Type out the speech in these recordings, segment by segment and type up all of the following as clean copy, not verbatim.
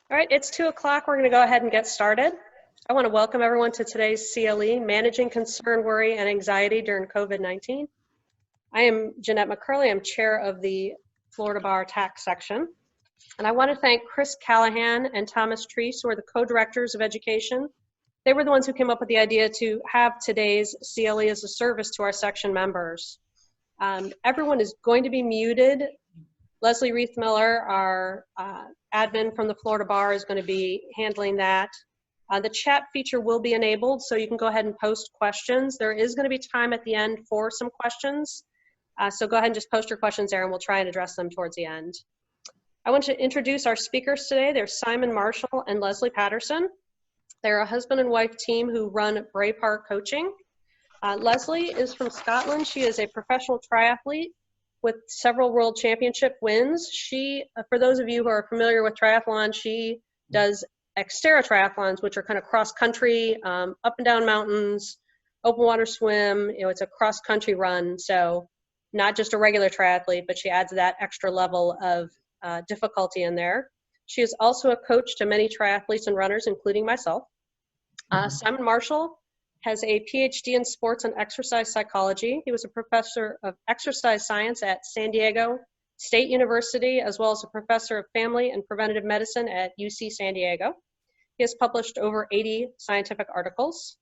All right, it's 2 o'clock. We're going to go ahead and get started. I want to welcome everyone to today's CLE, Managing Concern, Worry, and Anxiety During COVID-19. I am Jeanette McCurley. I'm chair of the Florida Bar Tax section. And I want to thank Chris Callahan and Thomas Treese, who are the co-directors of education. They were the ones who came up with the idea to have today's CLE as a service to our section members. Everyone is going to be muted. Leslie Reith-Miller, our admin from the Florida Bar, is going to be handling that. The chat feature will be enabled, so you can go ahead and post questions. There is going to be time at the end for some questions. So go ahead and just post your questions there, and we'll try and address them towards the end. I want to introduce our speakers today. There's Simon Marshall and Lesley Paterson. They're a husband and wife team who run Braveheart Coaching. Lesley is from Scotland. She is a professional triathlete with several world championship wins. She, for those of you who are familiar with triathlon, she does Xterra triathlons, which are kind of cross-country, up and down mountains, open water swim. You know, it's a cross-country run, so not just a regular triathlete, but she adds that extra level of difficulty in there. She is also a coach to many triathletes and runners, including myself. Simon Marshall has a PhD in sports and exercise psychology. He was a professor of exercise science at San Diego State University, as well as a professor of family and preventative medicine at UC San Diego. He has published over 80 scientific articles.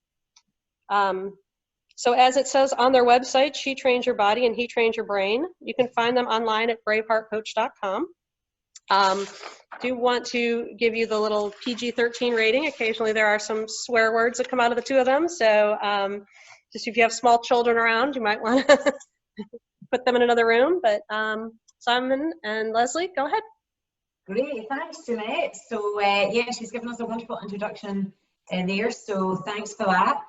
So as it says on their website, She Trains Your Body and He Trains Your Brain. You can find them online at braveheartcoach.com. Do want to give you the little PG-13 rating. Occasionally there are some swear words that come out of the two of them. So just if you have small children around, you might want to put them in another room. But Simon and Lesley, go ahead. Great, thanks Jeanette. So yeah, she's given us a wonderful introduction there, so thanks for that.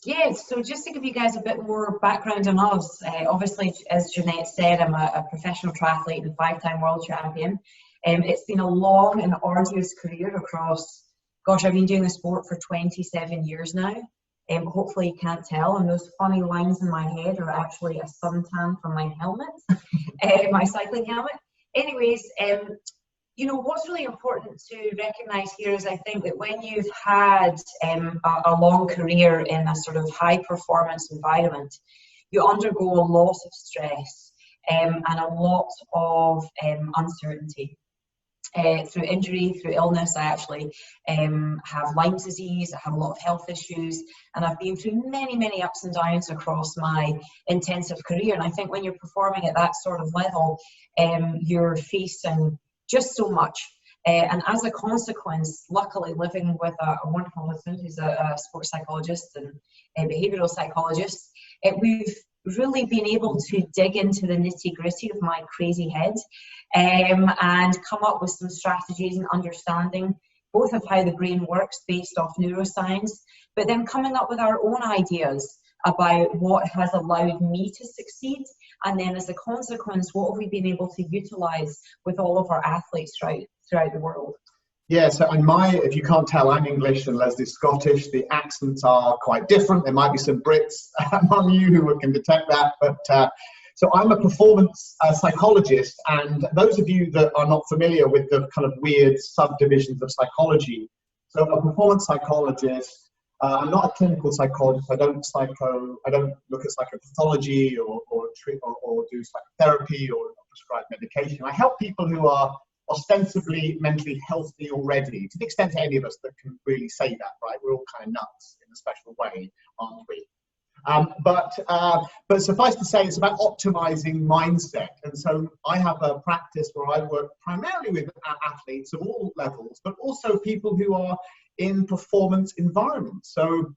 Yeah, so just to give you guys a bit more background on us, obviously, as Jeanette said, I'm a professional triathlete and 5-time world champion. It's been a long and arduous career across, gosh, I've been doing the sport for 27 years now. Hopefully you can't tell, and those funny lines in my head are actually a suntan from my helmet, my cycling helmet. Anyways, you know, what's really important to recognise here is I think that when you've had a long career in a sort of high performance environment, you undergo a lot of stress and a lot of uncertainty. Through injury, through illness, I actually have Lyme disease, I have a lot of health issues, and I've been through many, many ups and downs across my intensive career. And I think when you're performing at that sort of level, you're facing just so much. And as a consequence, luckily living with a wonderful husband who's a sports psychologist and behavioural psychologist, we've really been able to dig into the nitty-gritty of my crazy head and come up with some strategies and understanding both of how the brain works based off neuroscience, but then coming up with our own ideas about what has allowed me to succeed, and then as a consequence, what have we been able to utilize with all of our athletes throughout the world. Yeah, so if you can't tell, I'm English and Leslie's Scottish. The accents are quite different. There might be some Brits among you who can detect that. But so I'm a performance psychologist, and those of you that are not familiar with the kind of weird subdivisions of psychology, so a performance psychologist, I'm not a clinical psychologist. I don't look at psychopathology or do psychotherapy or prescribe medication. I help people who are ostensibly mentally healthy already, to the extent to any of us that can really say that, right? We're all kind of nuts in a special way, aren't we? But suffice to say, it's about optimizing mindset. And so I have a practice where I work primarily with athletes of all levels, but also people who are in performance environments. So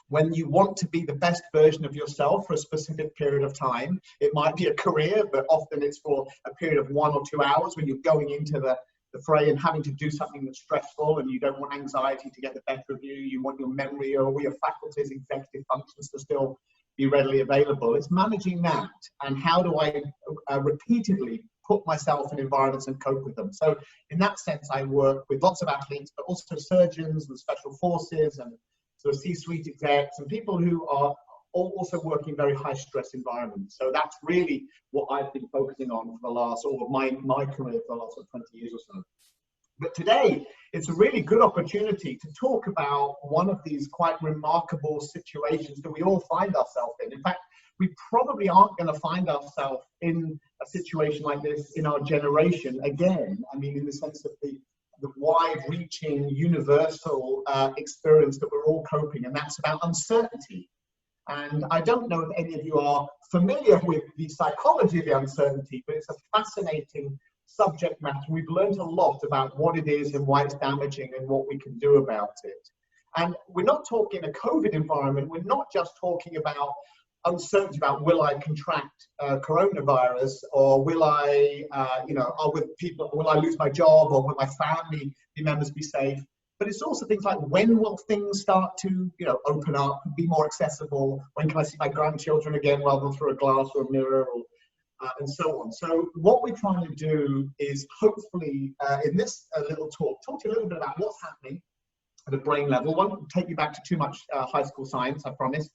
when you want to be the best version of yourself for a specific period of time, it might be a career, but often it's for a period of 1 or 2 hours when you're going into the fray and having to do something that's stressful, and you don't want anxiety to get the better of you. You want your memory or all your faculties, executive functions to still be readily available. It's managing that, and how do I repeatedly put myself in environments and cope with them. So in that sense, I work with lots of athletes, but also surgeons and special forces and sort of C-suite execs and people who are also working in very high stress environments. So that's really what I've been focusing on for the last, or my career for the last 20 years or so. But today, it's a really good opportunity to talk about one of these quite remarkable situations that we all find ourselves in. In fact, we probably aren't going to find ourselves in a situation like this in our generation again. I mean, in the sense of the wide-reaching, universal experience that we're all coping, and that's about uncertainty. And I don't know if any of you are familiar with the psychology of the uncertainty, but it's a fascinating subject matter. We've learned a lot about what it is and why it's damaging and what we can do about it. And we're not talking a COVID environment. We're not just talking about uncertainty about will I contract coronavirus, or will I, will I lose my job, or will my family members be safe? But it's also things like, when will things start to, open up, be more accessible? When can I see my grandchildren again rather than through a glass or a mirror, or, and so on. So what we're trying to do is hopefully in this little talk to you a little bit about what's happening at a brain level. Won't take you back to too much high school science, I promise.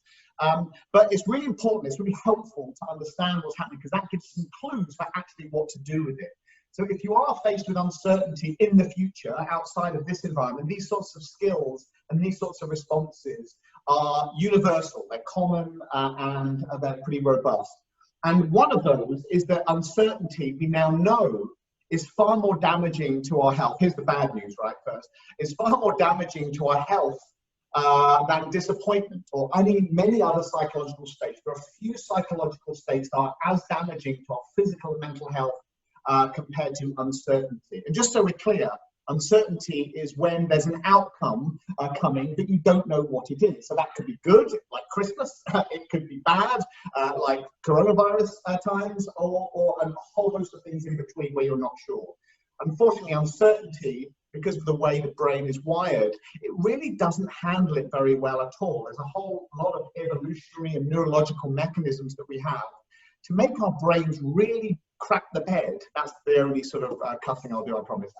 But it's really important, it's really helpful to understand what's happening, because that gives some clues for actually what to do with it. So if you are faced with uncertainty in the future outside of this environment, these sorts of skills and these sorts of responses are universal, they're common, and they're pretty robust. And one of those is that uncertainty, we now know, is far more damaging to our health. Here's the bad news, right, first. It's far more damaging to our health than disappointment or many other psychological states. There are few psychological states that are as damaging to our physical and mental health compared to uncertainty. And just so we're clear, uncertainty is when there's an outcome coming that you don't know what it is. So that could be good, like Christmas. It could be bad, like coronavirus times, or a whole host of things in between where you're not sure. Unfortunately, uncertainty, because of the way the brain is wired, it really doesn't handle it very well at all. There's a whole lot of evolutionary and neurological mechanisms that we have to make our brains really crack the bed. That's the only sort of cussing I'll do, I promise,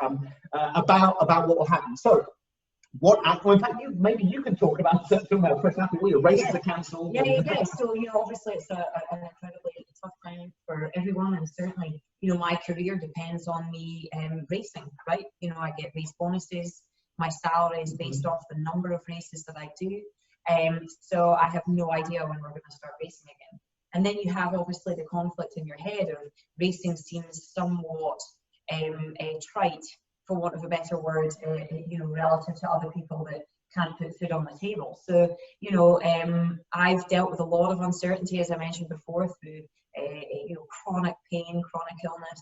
about what will happen. So, in fact, maybe you can talk about personality. Will you race to the council? Yeah. So, obviously it's an incredibly tough time for everyone, and certainly, my career depends on me racing, right? I get race bonuses. My salary is based off the number of races that I do. So I have no idea when we're going to start racing again. And then you have obviously the conflict in your head of racing seems somewhat trite, for want of a better word, relative to other people that can't put food on the table. So, I've dealt with a lot of uncertainty, as I mentioned before, through chronic pain, chronic illness,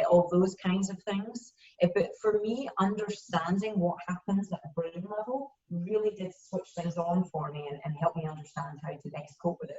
all those kinds of things. But for me, understanding what happens at a brain level really did switch things on for me and help me understand how to best cope with it.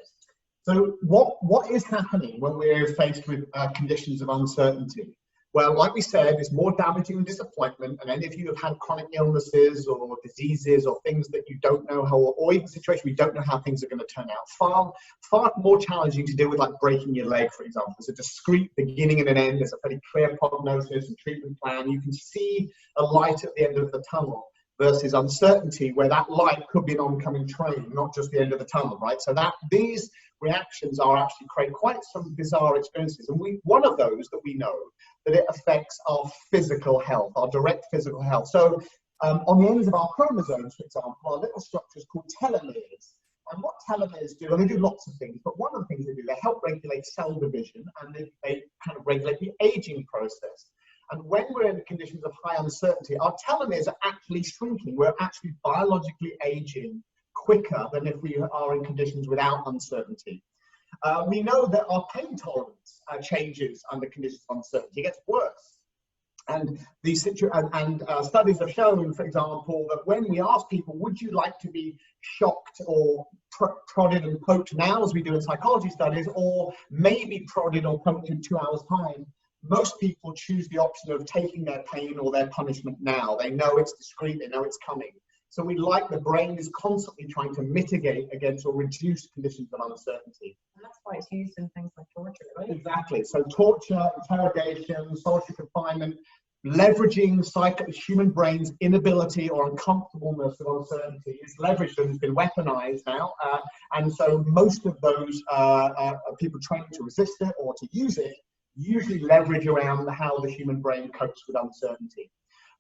So what is happening when we're faced with conditions of uncertainty? Well, like we said, it's more damaging than disappointment. And any of you have had chronic illnesses or diseases or things that you don't know how, or even situations we don't know how things are going to turn out. Far more challenging to deal with, like breaking your leg, for example. There's a discrete beginning and an end. There's a very clear prognosis and treatment plan. You can see a light at the end of the tunnel. Versus uncertainty, where that light could be an oncoming train, not just the end of the tunnel, right? So that these reactions are actually create quite some bizarre experiences. And one of those that we know that it affects our physical health, our direct physical health. So on the ends of our chromosomes, for example, are little structures called telomeres. And what telomeres do, and they do lots of things, but one of the things they do, they help regulate cell division, and they kind of regulate the aging process. And when we're in conditions of high uncertainty, our telomeres are actually shrinking. We're actually biologically aging quicker than if we are in conditions without uncertainty. We know that our pain tolerance changes under conditions of uncertainty. It gets worse. And studies have shown, for example, that when we ask people, would you like to be shocked or prodded and poked now, as we do in psychology studies, or maybe prodded or poked in 2 hours' time, most people choose the option of taking their pain or their punishment now. They know it's discrete, they know it's coming. So the brain is constantly trying to mitigate against or reduce conditions of uncertainty. And that's why it's used in things like torture, right? Exactly. So torture, interrogation, solitary confinement, leveraging human brain's inability or uncomfortableness of uncertainty is leveraged and has been weaponized now. And so most of those people training to resist it or to use it usually leverage around how the human brain copes with uncertainty.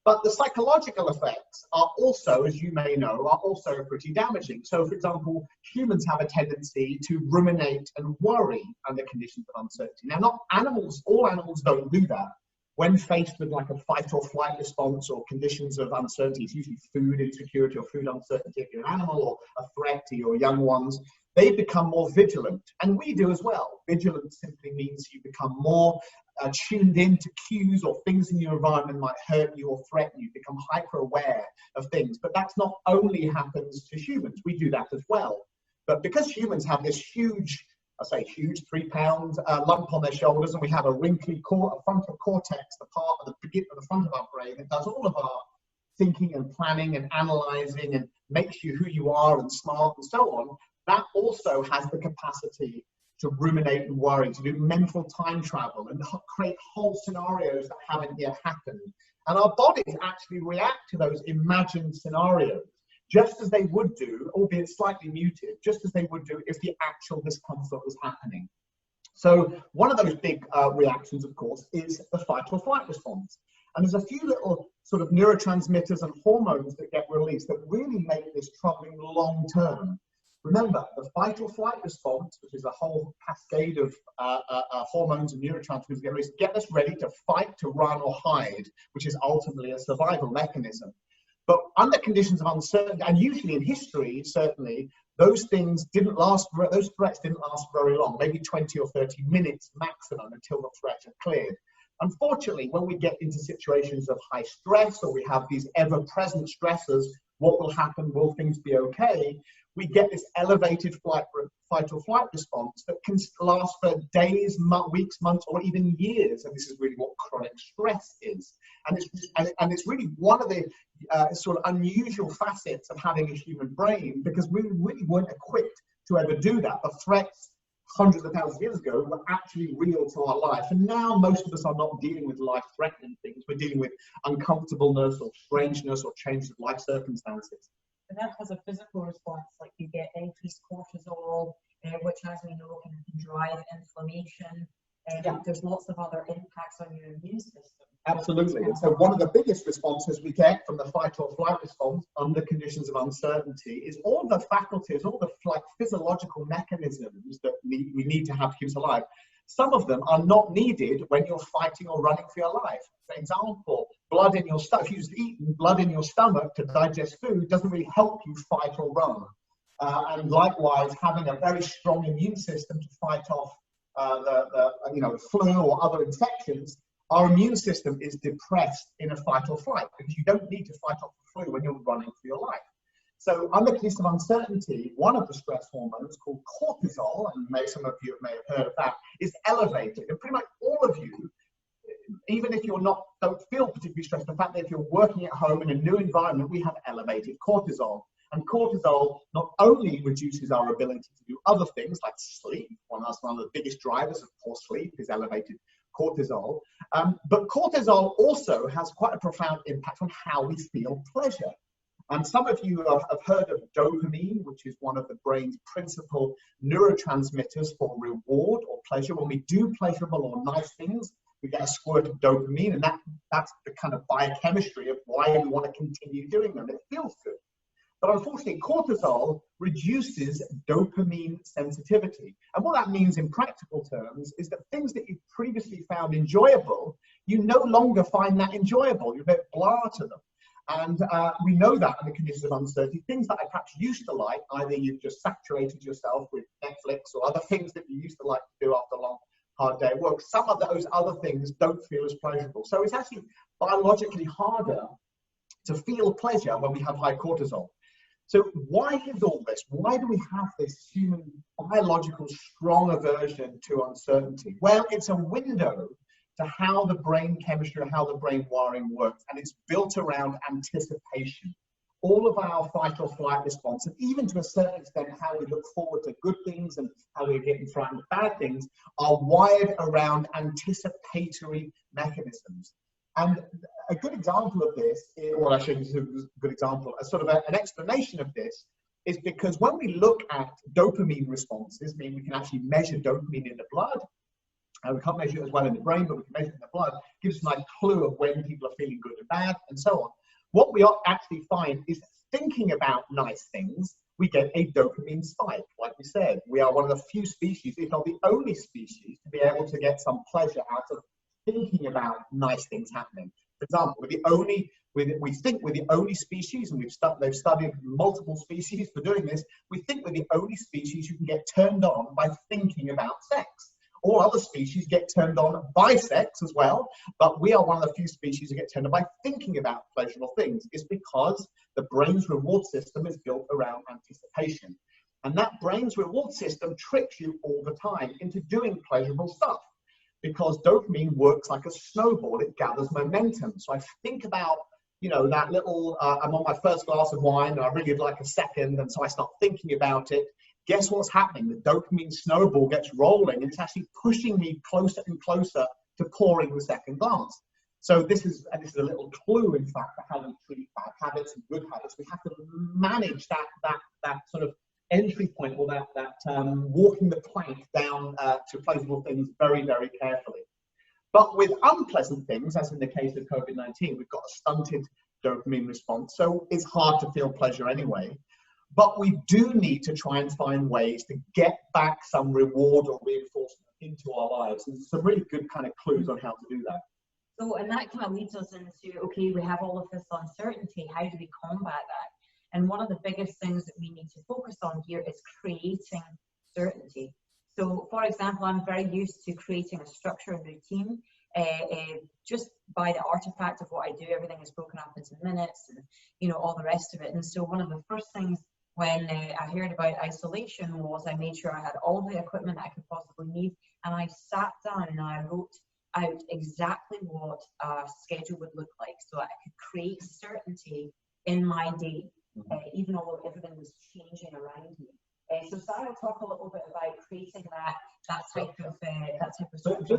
But the psychological effects are also, as you may know, are also pretty damaging. So, for example, humans have a tendency to ruminate and worry under conditions of uncertainty. Now, not animals, all animals don't do that. When faced with like a fight or flight response or conditions of uncertainty, it's usually food insecurity or food uncertainty if you're an animal, or a threat to your young ones, they become more vigilant. And we do as well. Vigilance simply means you become more tuned in to cues or things in your environment might hurt you or threaten you, become hyper aware of things. But that's not only happens to humans, we do that as well. But because humans have this huge, I say huge, 3-pound lump on their shoulders, and we have a wrinkly frontal cortex, the part of the front of our brain that does all of our thinking and planning and analyzing and makes you who you are and smart and so on, that also has the capacity to ruminate and worry, to do mental time travel and create whole scenarios that haven't yet happened. And our bodies actually react to those imagined scenarios just as they would do, albeit slightly muted, just as they would do if the actual discomfort was happening. So one of those big reactions, of course, is the fight or flight response. And there's a few little sort of neurotransmitters and hormones that get released that really make this troubling long term. Remember, the fight or flight response, which is a whole cascade of hormones and neurotransmitters get us ready to fight, to run, or hide, which is ultimately a survival mechanism. But under conditions of uncertainty, and usually in history, certainly, those things didn't last, those threats didn't last very long, maybe 20 or 30 minutes maximum until the threat had cleared. Unfortunately, when we get into situations of high stress, or we have these ever-present stressors, what will happen? Will things be okay? We get this elevated fight or flight response that can last for days, weeks, months, or even years. And this is really what chronic stress is. And it's really one of the sort of unusual facets of having a human brain, because we really weren't equipped to ever do that. The threats hundreds of thousands of years ago were actually real to our life. And now most of us are not dealing with life-threatening things. We're dealing with uncomfortableness or strangeness or changes of life circumstances. And that has a physical response, like you get increased cortisol, which, as we know, can drive inflammation. There's lots of other impacts on your immune system. Absolutely. And so one of the biggest responses we get from the fight or flight response under conditions of uncertainty is all the faculties, all the physiological mechanisms that we need to have to keep us alive. Some of them are not needed when you're fighting or running for your life. For example, blood in your stomach, if you've eaten blood in your stomach to digest food, doesn't really help you fight or run. And likewise, having a very strong immune system to fight off the flu or other infections, our immune system is depressed in a fight or flight, because you don't need to fight off the flu when you're running for your life. So under conditions of uncertainty, one of the stress hormones called cortisol, and some of you may have heard of that, is elevated. And pretty much all of you, even if you're don't feel particularly stressed, in fact, if you're working at home in a new environment, we have elevated cortisol. And cortisol not only reduces our ability to do other things like sleep, one of the biggest drivers of poor sleep is elevated cortisol, but cortisol also has quite a profound impact on how we feel pleasure. And some of you have heard of dopamine, which is one of the brain's principal neurotransmitters for reward or pleasure. When we do pleasurable or nice things, we get a squirt of dopamine, and that's the kind of biochemistry of why we want to continue doing them. It feels good. But unfortunately, cortisol reduces dopamine sensitivity. And what that means in practical terms is that things that you previously found enjoyable, you no longer find that enjoyable. You're a bit blah to them. And we know that in the conditions of uncertainty, things that I perhaps used to like, either you've just saturated yourself with Netflix or other things that you used to like to do after a long, hard day at work, some of those other things don't feel as pleasurable. So it's actually biologically harder to feel pleasure when we have high cortisol. So why is all this? Why do we have this human biological strong aversion to uncertainty? Well, it's a window to how the brain chemistry or how the brain wiring works, and it's built around anticipation. All of our fight or flight response, and even to a certain extent how we look forward to good things and how we get frightened of bad things, are wired around anticipatory mechanisms. And a good example of this, well, I shouldn't say a good example, a sort of an explanation of this is because when we look at dopamine responses, meaning we can actually measure dopamine in the blood, We can't measure it as well in the brain, but we can measure it in the blood. Gives us a nice clue of when people are feeling good and bad, and so on. What we actually find is thinking about nice things, we get a dopamine spike. Like we said, we are one of the few species, if not the only species, to be able to get some pleasure out of thinking about nice things happening. For example, we think we're the only species, and they've studied multiple species for doing this. We think we're the only species who can get turned on by thinking about sex. All other species get turned on by sex as well, but we are one of the few species who get turned on by thinking about pleasurable things. It's because the brain's reward system is built around anticipation. And that brain's reward system tricks you all the time into doing pleasurable stuff, because dopamine works like a snowball. It gathers momentum. So I think about, you know, that little, I'm on my first glass of wine and I really would like a second, and so I start thinking about it. Guess what's happening? The dopamine snowball gets rolling, and it's actually pushing me closer and closer to pouring the second glass. So this is a little clue, in fact, for how we treat bad habits and good habits. We have to manage that sort of entry point, or that walking the plank down to pleasurable things very, very carefully. But with unpleasant things, as in the case of COVID-19, we've got a stunted dopamine response, so it's hard to feel pleasure anyway. But we do need to try and find ways to get back some reward or reinforcement into our lives. And some really good kind of clues on how to do that. So, and that kind of leads us into, okay, we have all of this uncertainty. How do we combat that? And one of the biggest things that we need to focus on here is creating certainty. So, for example, I'm very used to creating a structure and routine. Just by the artifact of what I do, everything is broken up into minutes and, you know, all the rest of it. And so one of the first things when I heard about isolation was I made sure I had all the equipment I could possibly need, and I sat down and I wrote out exactly what a schedule would look like, so I could create certainty in my day, even though everything was changing around me. So Sarah will talk a little bit about creating that type of structure.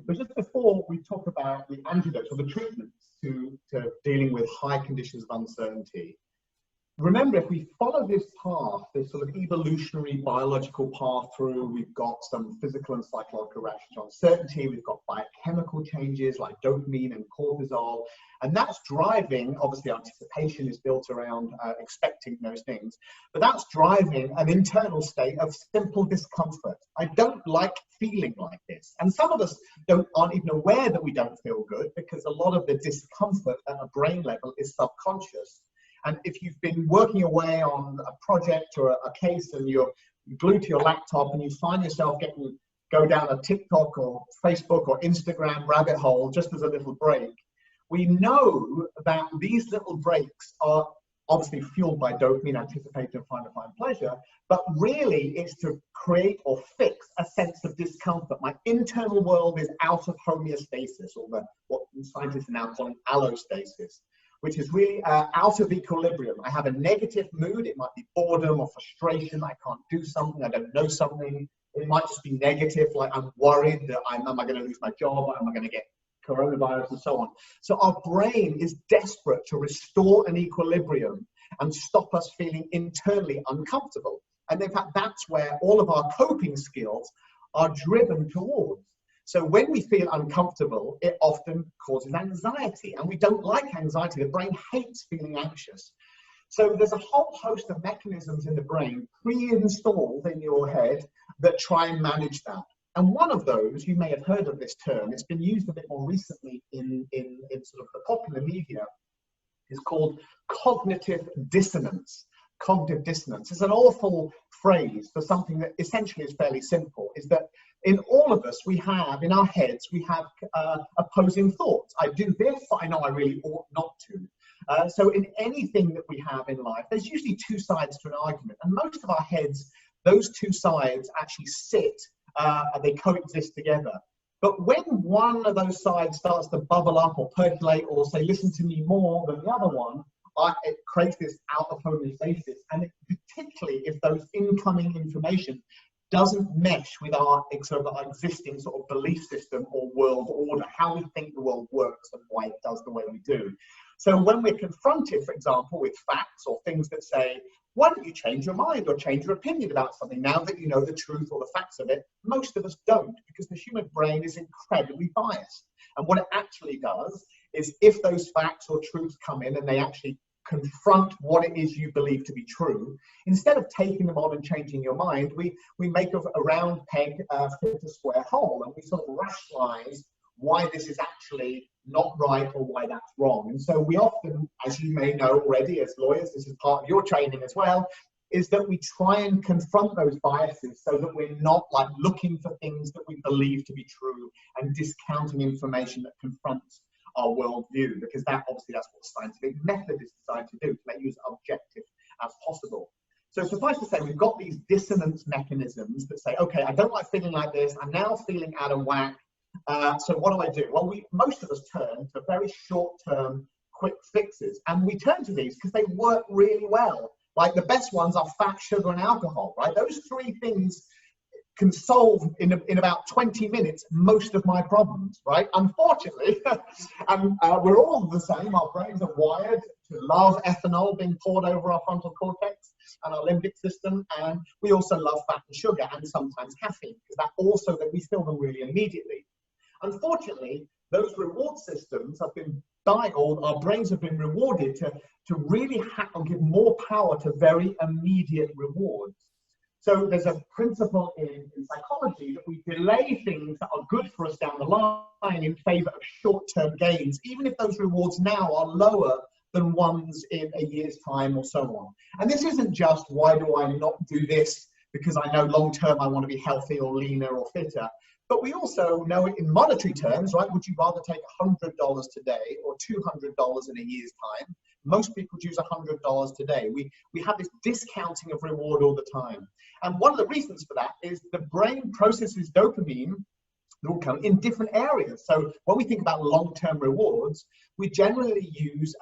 But just before we talk about the antidotes or the treatments to dealing with high conditions of uncertainty, remember, if we follow this path, this sort of evolutionary biological path through, we've got some physical and psychological reactions to uncertainty, we've got biochemical changes like dopamine and cortisol, and that's driving, obviously anticipation is built around expecting those things, but that's driving an internal state of simple discomfort. I don't like feeling like this. And some of us aren't even aware that we don't feel good, because a lot of the discomfort at a brain level is subconscious. And if you've been working away on a project or a case and you're glued to your laptop and you find yourself go down a TikTok or Facebook or Instagram rabbit hole just as a little break, we know that these little breaks are obviously fueled by dopamine, anticipation, and find pleasure, but really it's to create or fix a sense of discomfort. My internal world is out of homeostasis, or what scientists are now calling allostasis, which is really out of equilibrium. I have a negative mood. It might be boredom or frustration. I can't do something. I don't know something. It might just be negative, like I'm worried that am I going to lose my job? Am I going to get coronavirus, and so on. So our brain is desperate to restore an equilibrium and stop us feeling internally uncomfortable. And in fact, that's where all of our coping skills are driven towards. So when we feel uncomfortable, it often causes anxiety, and we don't like anxiety. The brain hates feeling anxious. So there's a whole host of mechanisms in the brain pre-installed in your head that try and manage that. And one of those, you may have heard of this term, it's been used a bit more recently in sort of the popular media, is called cognitive dissonance. Cognitive dissonance is an awful phrase for something that essentially is fairly simple, is that in all of us, we have, in our heads, we have opposing thoughts. I do this, but I know I really ought not to. So in anything that we have in life, there's usually two sides to an argument. And most of our heads, those two sides actually sit, they coexist together. But when one of those sides starts to bubble up or percolate or say, listen to me more than the other one, it creates this out of homeostasis. And particularly if those incoming information doesn't mesh with our existing sort of belief system or world order, how we think the world works and why it does the way we do. So when we're confronted, for example, with facts or things that say, Why don't you change your mind or change your opinion about something now that you know the truth or the facts of it? Most of us don't, because the human brain is incredibly biased. And what it actually does is, if those facts or truths come in and they actually confront what it is you believe to be true, instead of taking them on and changing your mind, we make a round peg fit a square hole, and we sort of rationalize why this is actually not right or why that's wrong. And so we often, as you may know already as lawyers, this is part of your training as well, is that we try and confront those biases so that we're not like looking for things that we believe to be true and discounting information that confronts our worldview, because that obviously that's what scientific method is designed to do, to make you as objective as possible. So suffice to say, we've got these dissonance mechanisms that say, okay, I don't like feeling like this, I'm now feeling out of whack. So what do I do? Well, most of us turn to very short-term quick fixes, and we turn to these because they work really well. Like the best ones are fat, sugar, and alcohol, right? Those three things can solve in about 20 minutes most of my problems, right? Unfortunately, and we're all the same. Our brains are wired to love ethanol being poured over our frontal cortex and our limbic system, and we also love fat and sugar and sometimes caffeine, because that also that we feel them really immediately. Unfortunately, those reward systems have been our brains have been rewarded to really give more power to very immediate rewards. So there's a principle in psychology that we delay things that are good for us down the line in favor of short-term gains, even if those rewards now are lower than ones in a year's time or so on. And this isn't just, why do I not do this because I know long-term I want to be healthy or leaner or fitter. But we also know it in monetary terms, right? Would you rather take $100 today or $200 in a year's time? Most people choose $100 today. We have this discounting of reward all the time. And one of the reasons for that is the brain processes dopamine in different areas. So when we think about long-term rewards, we generally use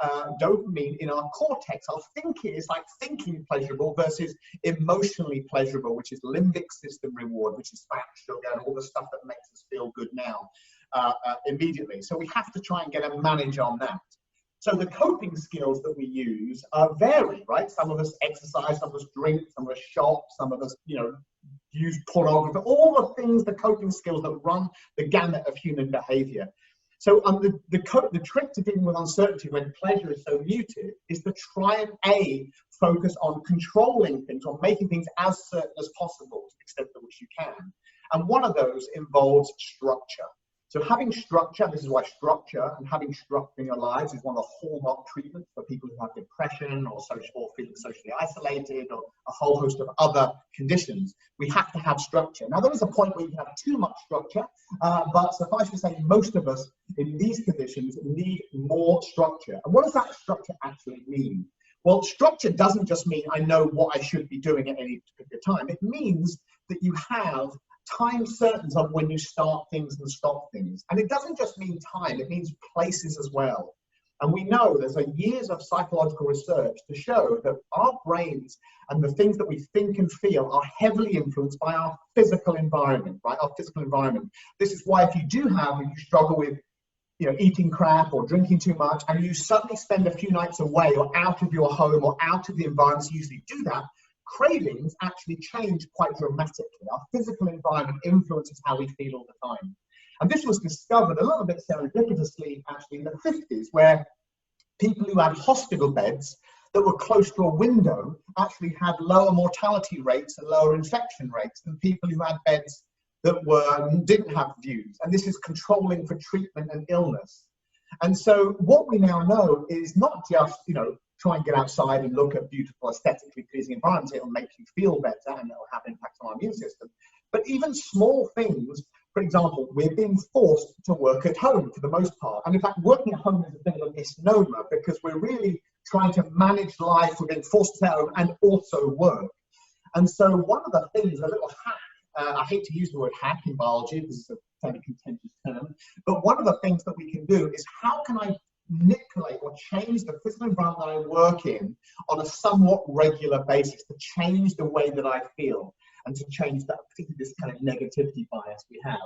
dopamine in our cortex. Our thinking is like thinking pleasurable versus emotionally pleasurable, which is limbic system reward, which is fat, sugar, and all the stuff that makes us feel good now immediately. So we have to try and get a manage on that. So the coping skills that we use vary, right? Some of us exercise, some of us drink, some of us shop, some of us, use pornography, all the things, the coping skills that run the gamut of human behavior. So the trick to dealing with uncertainty when pleasure is so muted is to try and focus on controlling things or making things as certain as possible to the extent to which you can. And one of those involves structure. So having structure, this is why structure and having structure in your lives is one of the hallmark treatments for people who have depression or feeling socially isolated or a whole host of other conditions. We have to have structure. Now, there is a point where you have too much structure, but suffice to say, most of us in these conditions need more structure. And what does that structure actually mean? Well, structure doesn't just mean I know what I should be doing at any particular time. It means that you have time certain of when you start things and stop things. And it doesn't just mean time, it means places as well. And we know there's years of psychological research to show that our brains and the things that we think and feel are heavily influenced by our physical environment, right? Our physical environment. This is why if you struggle with eating crap or drinking too much, and you suddenly spend a few nights away or out of your home or out of the environments you usually do that, cravings actually change quite dramatically. Our physical environment influences how we feel all the time. And this was discovered a little bit serendipitously actually in the 50s, where people who had hospital beds that were close to a window actually had lower mortality rates and lower infection rates than people who had beds that didn't have views. And this is controlling for treatment and illness. And so what we now know is not just, try and get outside and look at beautiful, aesthetically pleasing environments. It'll make you feel better and it'll have impact on our immune system. But even small things, for example, we're being forced to work at home for the most part. And in fact, working at home is a bit of a misnomer because we're really trying to manage life. We're being forced to stay at home and also work. And so one of the things, a little hack, I hate to use the word hack in biology, this is a fairly contentious term, but one of the things that we can do is how can I manipulate or change the physical environment that I work in on a somewhat regular basis to change the way that I feel and to change that, particularly this kind of negativity bias we have.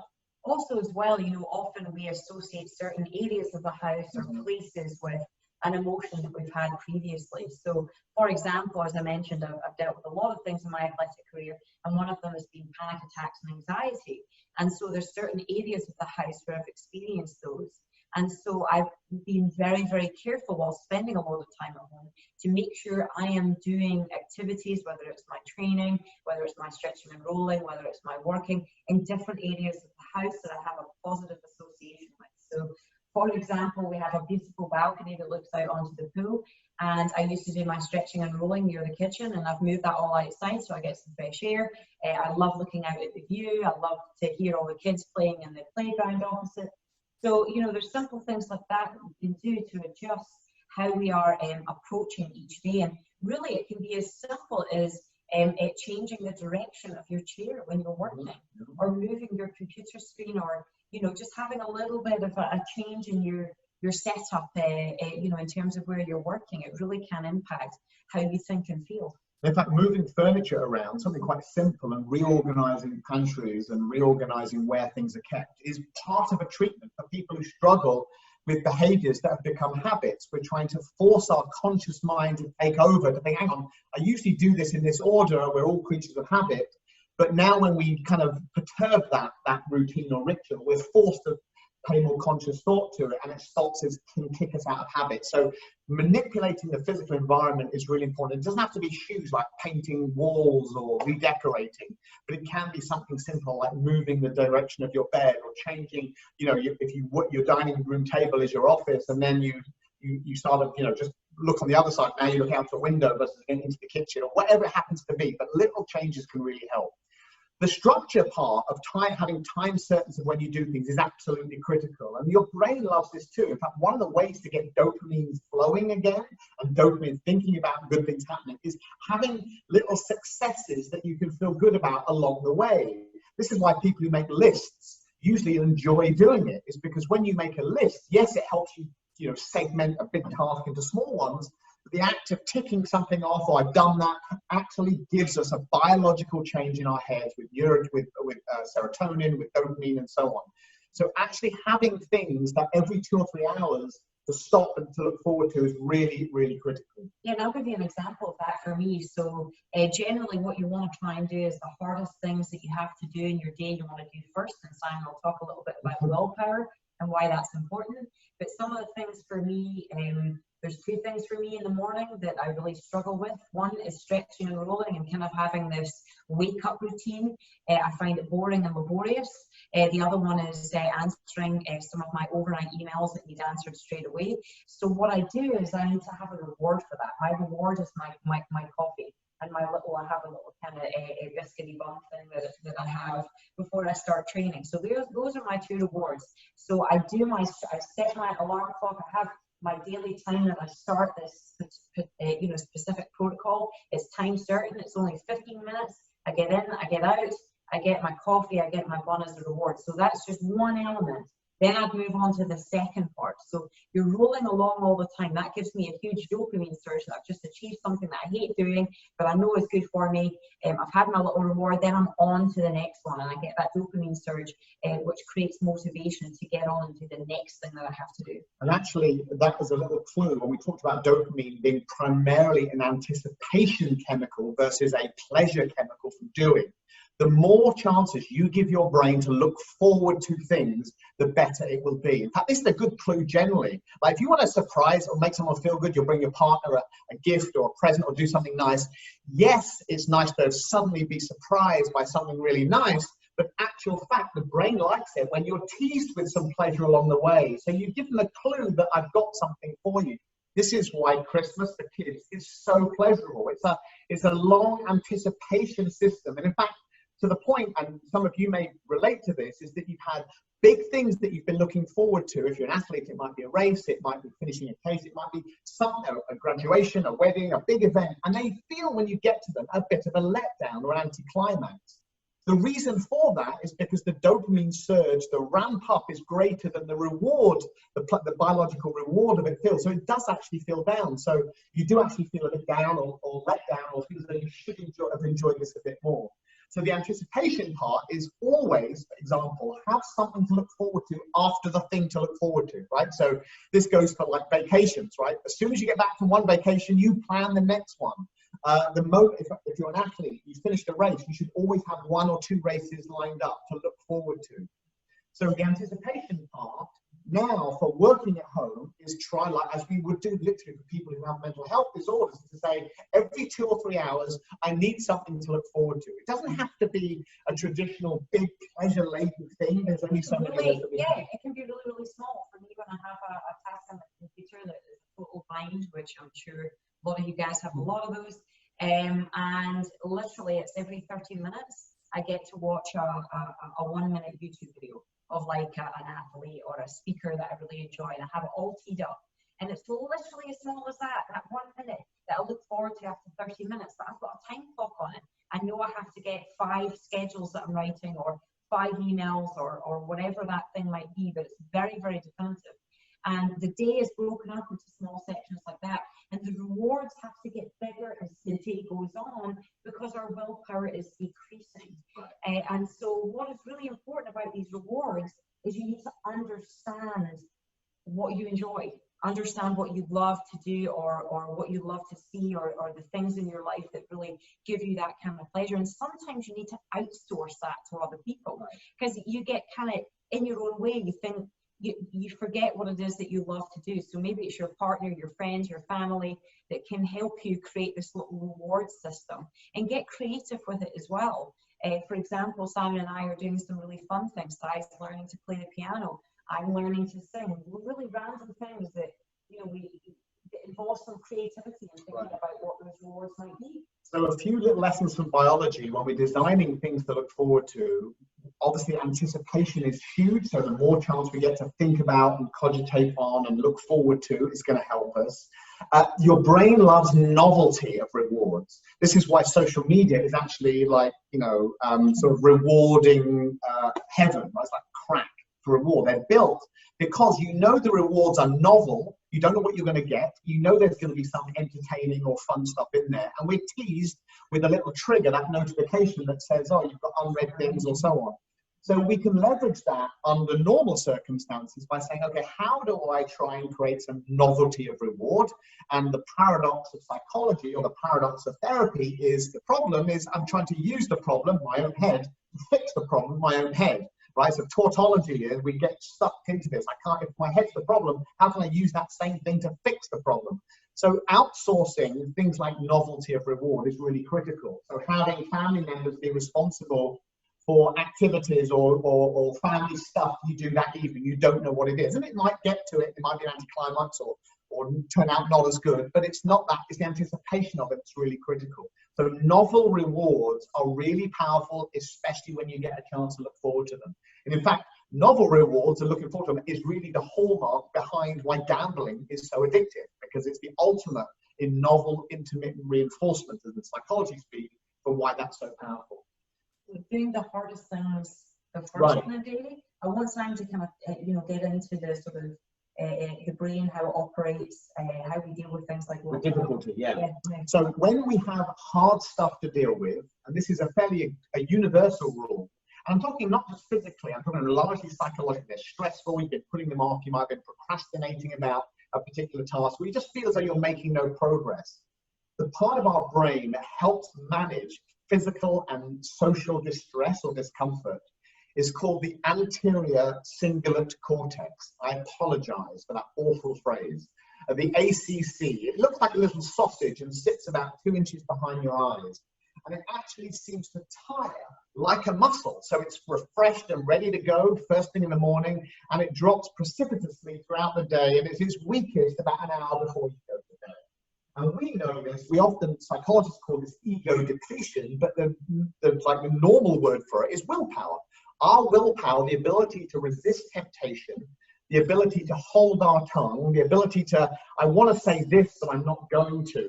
Also as well, often we associate certain areas of the house or places with an emotion that we've had previously. So, for example, as I mentioned, I've dealt with a lot of things in my athletic career, and one of them has been panic attacks and anxiety. And so there's certain areas of the house where I've experienced those. And so I've been very, very careful while spending a lot of time at home to make sure I am doing activities, whether it's my training, whether it's my stretching and rolling, whether it's my working, in different areas of the house that I have a positive association with. So, for example, we have a beautiful balcony that looks out onto the pool, and I used to do my stretching and rolling near the kitchen, and I've moved that all outside so I get some fresh air. I love looking out at the view. I love to hear all the kids playing in the playground opposite. So, you know, there's simple things like that we can do to adjust how we are approaching each day. And really, it can be as simple as changing the direction of your chair when you're working, or moving your computer screen, or, you know, just having a little bit of a change in your setup, you know, in terms of where you're working. It really can impact how you think and feel. In fact, moving furniture around, something quite simple, and reorganizing pantries and reorganizing where things are kept, is part of a treatment for people who struggle with behaviors that have become habits. We're trying to force our conscious mind to take over, to think, hang on, I usually do this in this order, we're all creatures of habit. But now when we kind of perturb that routine or ritual, we're forced to pay more conscious thought to it, and it stops us, can kick us out of habit. So manipulating the physical environment is really important. It doesn't have to be huge, like painting walls or redecorating, but it can be something simple like moving the direction of your bed, or changing, you know, if your dining room table is your office, and then you start to, you know, just look on the other side. Now you look out the window versus getting into the kitchen, or whatever it happens to be. But little changes can really help. The structure part of having time certainty of when you do things is absolutely critical. And your brain loves this too. In fact, one of the ways to get dopamine flowing again, and dopamine thinking about good things happening, is having little successes that you can feel good about along the way. This is why people who make lists usually enjoy doing it, is because when you make a list, yes, it helps you, you know, segment a big task into small ones. The act of ticking something off, or I've done that, actually gives us a biological change in our heads with serotonin, with dopamine, and so on. So actually having things that every 2 or 3 hours to stop and to look forward to is really, really critical. Yeah, and I'll give you an example of that for me. So generally what you want to try and do is the hardest things that you have to do in your day, you want to do first. And Simon will talk a little bit about willpower and why that's important. But some of the things for me, there's 2 things for me in the morning that I really struggle with. One is stretching and rolling, and kind of having this wake-up routine. I find it boring and laborious. The other one is answering some of my overnight emails that need answered straight away. So what I do is I need to have a reward for that. My reward is my coffee, and I have a little kind of a biscuity bun thing that I have before I start training. So those are my 2 rewards. So I set my alarm clock. I have my daily time that I start this specific protocol. It's time certain. It's only 15 minutes. I get in, I get out, I get my coffee, I get my bun as a reward. So that's just one element. Then I'd move on to the second part. So you're rolling along all the time. That gives me a huge dopamine surge that I've just achieved something that I hate doing, but I know is good for me. I've had my little reward, then I'm on to the next one, and I get that dopamine surge, which creates motivation to get on to the next thing that I have to do. And actually, that was a little clue when we talked about dopamine being primarily an anticipation chemical versus a pleasure chemical from doing. The more chances you give your brain to look forward to things, the better it will be. In fact, this is a good clue generally. Like if you want to surprise or make someone feel good, you'll bring your partner a gift or a present or do something nice. Yes, it's nice to suddenly be surprised by something really nice, but actual fact, the brain likes it when you're teased with some pleasure along the way. So you give them a clue that I've got something for you. This is why Christmas for kids is so pleasurable. It's a long anticipation system. And in fact, to the point, and some of you may relate to this, is that you've had big things that you've been looking forward to. If you're an athlete, it might be a race, it might be finishing a case, it might be a graduation, a wedding, a big event, and they feel when you get to them a bit of a letdown or anticlimax. The reason for that is because the dopamine surge, the ramp up, is greater than the reward, the biological reward of it feels. So it does actually feel down. So you do actually feel a bit down or let down, or feel that you should have enjoyed this a bit more. So the anticipation part is always, for example, have something to look forward to after the thing to look forward to, right? So this goes for like vacations, right? As soon as you get back from one vacation, you plan the next one. The moment, if you're an athlete, you finished a race, you should always have 1 or 2 races lined up to look forward to. So the anticipation part now for working at home is try, like as we would do literally for people who have mental health disorders, to say every 2 or 3 hours, I need something to look forward to. It doesn't have to be a traditional big pleasure-laden thing. There's only so many really, of them. yeah, it can be really, really small. For me, when I have a task on the computer that is a total bind, which I'm sure a lot of you guys have a lot of those, and literally it's every 30 minutes I get to watch a 1-minute YouTube video of like an athlete or a speaker that I really enjoy, and I have it all teed up. And it's literally as small as that 1 minute that I look forward to after 30 minutes, but I've got a time clock on it. I know I have to get 5 schedules that I'm writing, or 5 emails, or whatever that thing might be, but it's very, very definitive. And the day is broken up into small sections like that, and the rewards have to get bigger as the day goes on because our willpower is decreasing. And so what is really important about these rewards is you need to understand what you enjoy, understand what you love to do, or what you love to see, or the things in your life that really give you that kind of pleasure. And sometimes you need to outsource that to other people, because you get kind of in your own way. You think you forget what it is that you love to do. So maybe it's your partner, your friends, your family that can help you create this little reward system, and get creative with it as well. For example, Simon and I are doing some really fun things. Si's learning to play the piano. I'm learning to sing. Really random things that, you know, we involve some creativity and thinking about what those rewards might be. So a few little lessons from biology when we're designing things to look forward to. Obviously, anticipation is huge. So the more chance we get to think about and cogitate on and look forward to is going to help us. Your brain loves novelty of rewards. This is why social media is actually like, you know, sort of rewarding heaven. It's like crack for reward. They're built because you know the rewards are novel. You don't know what you're going to get. You know there's going to be some entertaining or fun stuff in there. And we're teased with a little trigger, that notification that says, oh, you've got unread things or so on. So we can leverage that under normal circumstances by saying, okay, how do I try and create some novelty of reward? And the paradox of psychology, or the paradox of therapy, is the problem is I'm trying to use the problem, my own head, to fix the problem, my own head. Right, so tautology is we get sucked into this. I can't, if my head's the problem, how can I use that same thing to fix the problem? So outsourcing things like novelty of reward is really critical. So having family members be responsible for activities or family stuff you do that evening, you don't know what it is. And it might get to it, it might be an anticlimax or turn out not as good, but it's not that, it's the anticipation of it that's really critical. So novel rewards are really powerful, especially when you get a chance to look forward to them. And in fact, novel rewards and looking forward to them is really the hallmark behind why gambling is so addictive, because it's the ultimate in novel intermittent reinforcement, as the psychology speak, for why that's so powerful. Doing the hardest things the first in the day. I want Simon to kind of, you know, get into the sort of the brain, how it operates, how we deal with things like the difficulty, yeah. So when we have hard stuff to deal with, and this is a fairly universal rule, and I'm talking not just physically, I'm talking largely psychologically. They're stressful, you've been putting them off, you might have been procrastinating about a particular task, where you just feel as though you're making no progress. The part of our brain that helps manage physical and social distress or discomfort is called the anterior cingulate cortex. I apologize for that awful phrase. The ACC. It looks like a little sausage and sits about 2 inches behind your eyes. And it actually seems to tire like a muscle. So it's refreshed and ready to go first thing in the morning, and it drops precipitously throughout the day, and it's its weakest about an hour before you go to bed. And we know this, we often, psychologists call this ego depletion, but the normal word for it is willpower. Our willpower, the ability to resist temptation, the ability to hold our tongue, the ability to, I want to say this, but I'm not going to,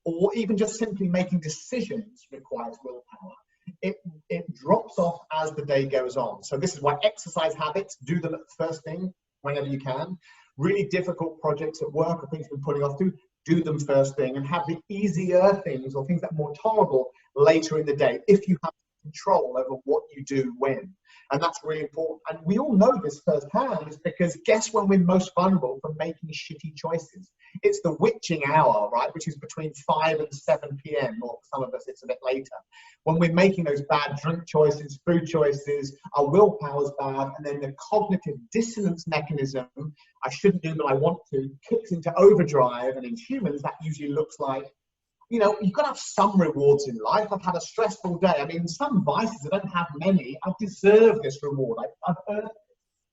or even just simply making decisions requires willpower. It drops off as the day goes on. So this is why exercise habits, do them at the first thing whenever you can. Really difficult projects at work or things you've been putting off, do them first thing, and have the easier things or things that are more tolerable later in the day if you have control over what you do when. And that's really important. And we all know this firsthand, because guess when we're most vulnerable for making shitty choices? It's the witching hour, right? Which is between 5 and 7 p.m. or for some of us it's a bit later. When we're making those bad drink choices, food choices, our willpower's bad, and then the cognitive dissonance mechanism, I shouldn't do but I want to, kicks into overdrive. And in humans that usually looks like, you know, you've got to have some rewards in life. I've had a stressful day. I mean, some vices, I don't have many. I deserve this reward. I've earned it.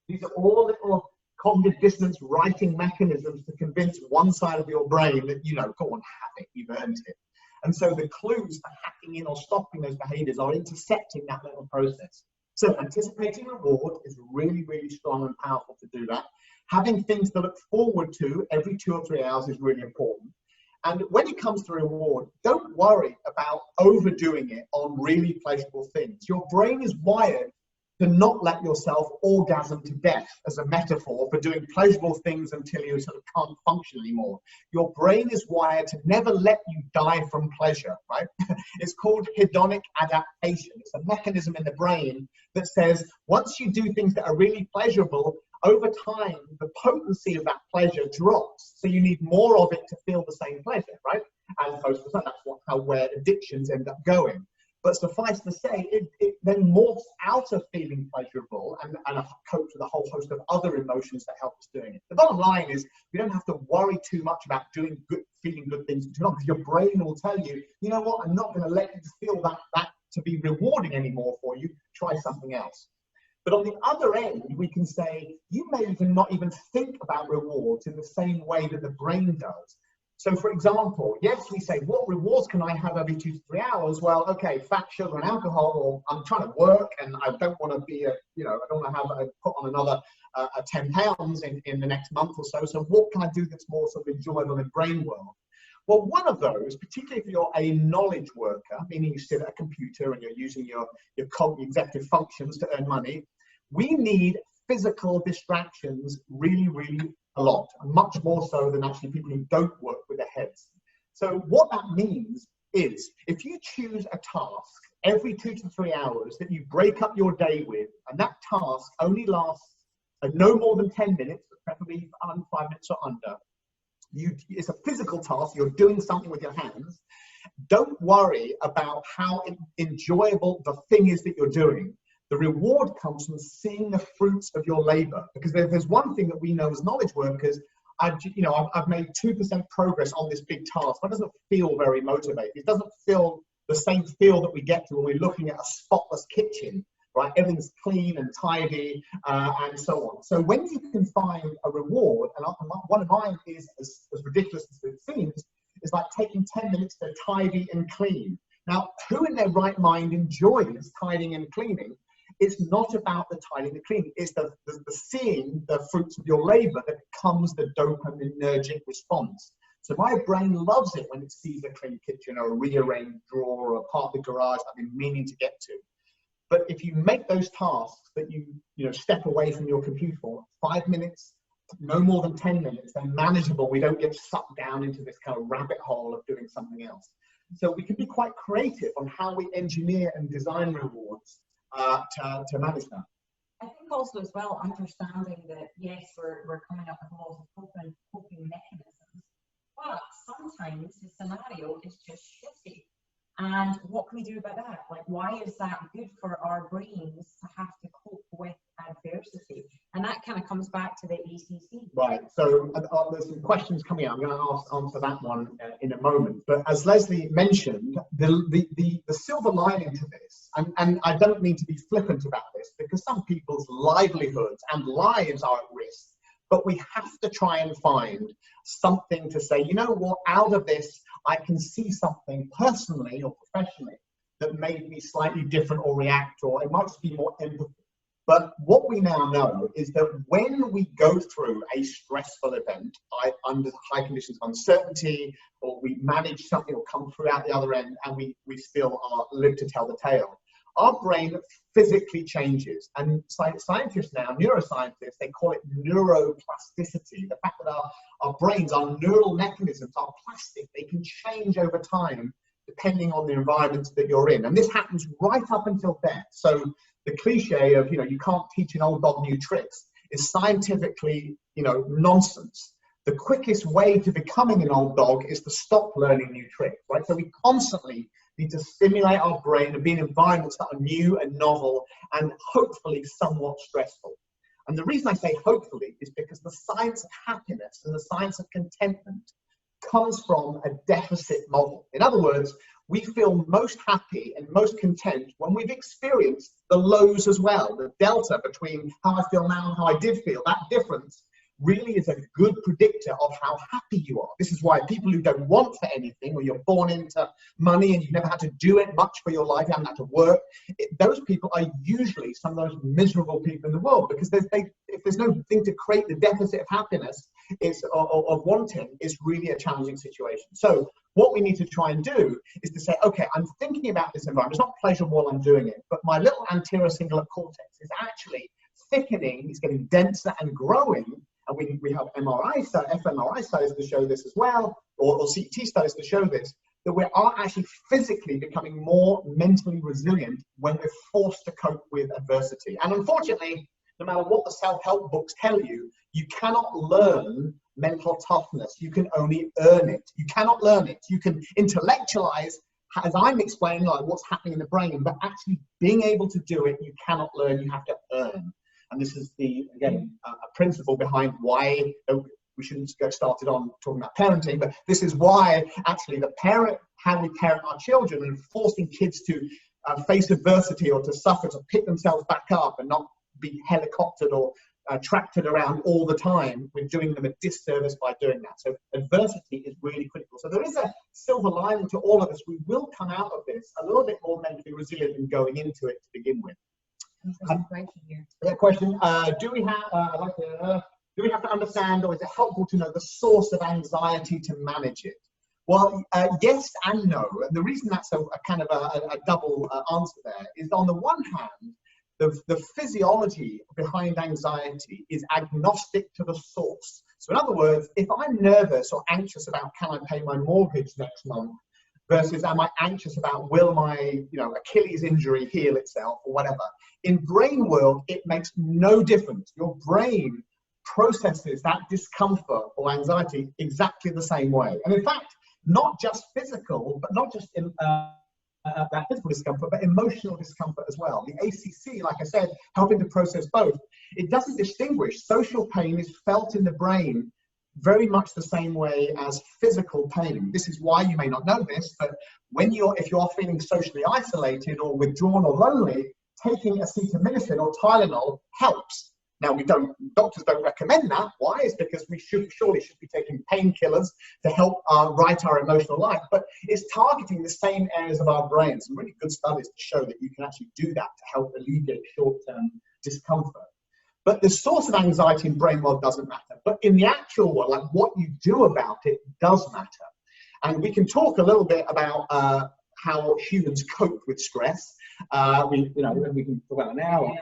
These are all little cognitive dissonance writing mechanisms to convince one side of your brain that, you know, go on, have it, you've earned it. And so the clues for hacking in or stopping those behaviors are intercepting that little process. So anticipating reward is really, really strong and powerful to do that. Having things to look forward to every 2 or 3 hours is really important. And when it comes to reward, don't worry about overdoing it on really pleasurable things. Your brain is wired to not let yourself orgasm to death, as a metaphor for doing pleasurable things until you sort of can't function anymore. Your brain is wired to never let you die from pleasure, right? It's called hedonic adaptation. It's a mechanism in the brain that says once you do things that are really pleasurable, over time, the potency of that pleasure drops. So you need more of it to feel the same pleasure, right? As opposed to that's where addictions end up going. But suffice to say, it then morphs out of feeling pleasurable and cope with a whole host of other emotions that help us doing it. The bottom line is we don't have to worry too much about doing good, feeling good things for too long, because your brain will tell you, you know what, I'm not going to let you feel that to be rewarding anymore for you. Try something else. But on the other end, we can say, you may even not even think about rewards in the same way that the brain does. So for example, yes, we say, what rewards can I have every 2 to 3 hours? Well, okay, fat, sugar, and alcohol, or I'm trying to work and I don't want to be I don't want to put on another 10 pounds in the next month or so. So what can I do that's more sort of enjoyable in brain world? Well, one of those, particularly if you're a knowledge worker, meaning you sit at a computer and you're using your executive functions to earn money, we need physical distractions really, really a lot, much more so than actually people who don't work with their heads. So what that means is if you choose a task every 2 to 3 hours that you break up your day with, and that task only lasts no more than 10 minutes, preferably 5 minutes or under, it's a physical task, you're doing something with your hands, don't worry about how enjoyable the thing is that you're doing. The reward comes from seeing the fruits of your labor. Because there's one thing that we know as knowledge workers, I've made 2% progress on this big task. That doesn't feel very motivating. It doesn't feel the same feel that we get to when we're looking at a spotless kitchen, right? Everything's clean and tidy and so on. So when you can find a reward, and one of mine is, as ridiculous as it seems, is like taking 10 minutes to tidy and clean. Now, who in their right mind enjoys tidying and cleaning? It's not about the tidying and cleaning. It's the seeing the fruits of your labor that becomes the dopaminergic response. So my brain loves it when it sees a clean kitchen or a rearranged drawer or a part of the garage I've been meaning to get to. But if you make those tasks that you step away from your computer for 5 minutes, no more than 10 minutes, they're manageable. We don't get sucked down into this kind of rabbit hole of doing something else. So we can be quite creative on how we engineer and design rewards to manage that. I think also as well, understanding that yes, we're coming up with a lot of coping mechanisms, but sometimes the scenario is just shitty. And what can we do about that? Like, why is that good for our brains to have to cope with adversity? And that kind of comes back to the ACC. Right. So there's some questions coming out. I'm going to answer that one in a moment. But as Lesley mentioned, the silver lining to this, and I don't mean to be flippant about this, because some people's livelihoods and lives are at risk. But we have to try and find something to say, you know what, out of this, I can see something personally or professionally that made me slightly different or react, or it might just be more empathy. But what we now know is that when we go through a stressful event, under high conditions of uncertainty, or we manage something or come through out the other end, and we still are live to tell the tale, our brain physically changes. And scientists now, neuroscientists, they call it neuroplasticity. The fact that our brains, our neural mechanisms are plastic. They can change over time depending on the environment that you're in. And this happens right up until death. So the cliche of, you can't teach an old dog new tricks is scientifically, nonsense. The quickest way to becoming an old dog is to stop learning new tricks, right? So we constantly need to stimulate our brain and be in environments that are new and novel and hopefully somewhat stressful. And the reason I say hopefully is because the science of happiness and the science of contentment comes from a deficit model. In other words, we feel most happy and most content when we've experienced the lows as well. The delta between how I feel now and how I did feel, that difference really is a good predictor of how happy you are. This is why people who don't want for anything, or you're born into money and you've never had to do it much for your life, you haven't had to work, those people are usually some of those miserable people in the world, because if there's no thing to create the deficit of happiness of wanting, is really a challenging situation. So what we need to try and do is to say, okay, I'm thinking about this environment. It's not pleasurable while I'm doing it, but my little anterior cingulate cortex is actually thickening, it's getting denser and growing. And we have fMRI studies to show this as well, or CT studies to show this, that we are actually physically becoming more mentally resilient when we're forced to cope with adversity. And unfortunately, no matter what the self-help books tell you, you cannot learn mental toughness. You can only earn it. You cannot learn it. You can intellectualize, as I'm explaining, like what's happening in the brain, but actually being able to do it, you cannot learn, you have to earn. And this is again, a principle behind why we shouldn't get started on talking about parenting, but this is why actually how we parent our children and forcing kids to face adversity or to suffer, to pick themselves back up and not be helicoptered or tracted around all the time, we're doing them a disservice by doing that. So adversity is really critical. So there is a silver lining to all of us. We will come out of this a little bit more mentally resilient than going into it to begin with. Question. Do we have to understand, or is it helpful to know the source of anxiety to manage it? Well, yes and no. And the reason that's a kind of a double answer there is, on the one hand, the physiology behind anxiety is agnostic to the source. So in other words, if I'm nervous or anxious about can I pay my mortgage next month, versus am I anxious about will my Achilles injury heal itself or whatever. In brain world, it makes no difference. Your brain processes that discomfort or anxiety exactly the same way. And in fact, not just physical, but not just in that physical discomfort, but emotional discomfort as well. The ACC, like I said, helping to process both. It doesn't distinguish. Social pain is felt in the brain very much the same way as physical pain. This is why you may not know this, but if you're feeling socially isolated or withdrawn or lonely, taking acetaminophen or Tylenol helps. Now, doctors don't recommend that. Why? It's because we surely should be taking painkillers to help right our emotional life, but it's targeting the same areas of our brain. Some really good studies to show that you can actually do that to help alleviate short-term discomfort. But the source of anxiety in brain world doesn't matter. But in the actual world, like what you do about it does matter. And we can talk a little bit about how humans cope with stress. We can talk about it now.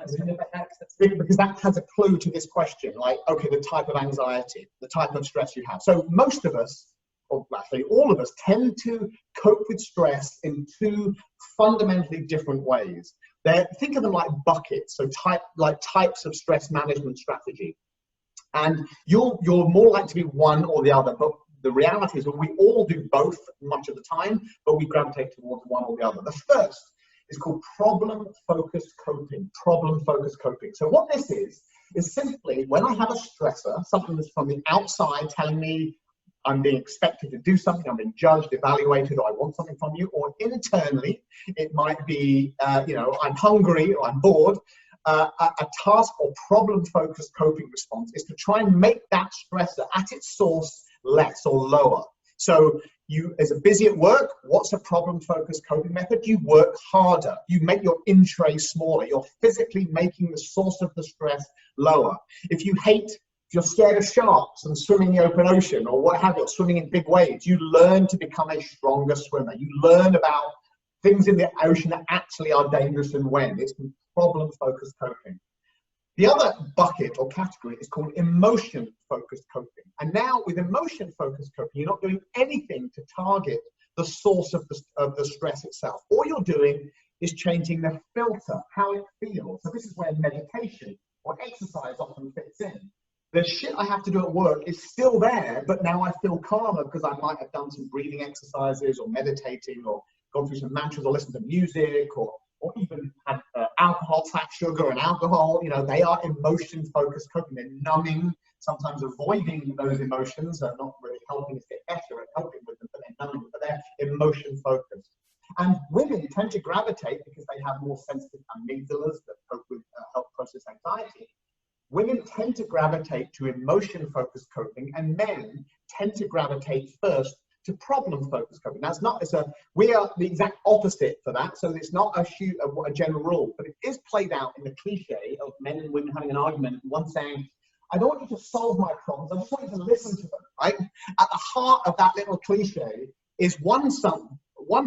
Because that has a clue to this question, like, okay, the type of anxiety, the type of stress you have. So most of us, or actually all of us, tend to cope with stress in two fundamentally different ways. Think of them like buckets, so types of stress management strategy. And you're more likely to be one or the other, but the reality is that we all do both much of the time, but we gravitate towards one or the other. The first is called problem-focused coping. Problem-focused coping. So what this is simply when I have a stressor, something that's from the outside telling me I'm being expected to do something, I'm being judged, evaluated, or I want something from you, or internally, it might be, I'm hungry or I'm bored. A task or problem-focused coping response is to try and make that stressor at its source less or lower. So as a busy at work, what's a problem-focused coping method? You work harder. You make your in tray smaller. You're physically making the source of the stress lower. If you're scared of sharks and swimming in the open ocean or what have you, swimming in big waves, you learn to become a stronger swimmer. You learn about things in the ocean that actually are dangerous and when. It's problem-focused coping. The other bucket or category is called emotion-focused coping. And now with emotion-focused coping, you're not doing anything to target the source of the stress itself. All you're doing is changing the filter, how it feels. So this is where meditation or exercise often fits in. The shit I have to do at work is still there, but now I feel calmer because I might have done some breathing exercises or meditating or gone through some mantras or listened to music or even had alcohol, fat, sugar and alcohol. You know, they are emotion-focused coping. They're numbing, sometimes avoiding those emotions. They're not really helping us get better at coping with them, but they're numbing, but they're emotion-focused. And women tend to gravitate, because they have more sensitive amygdalas that cope with, help process anxiety. Women tend to gravitate to emotion-focused coping, and men tend to gravitate first to problem-focused coping. That's not, we are the exact opposite for that, so it's not a general rule, but it is played out in the cliche of men and women having an argument, one saying, I don't want you to solve my problems, I just want you to listen to them, right? At the heart of that little cliche is one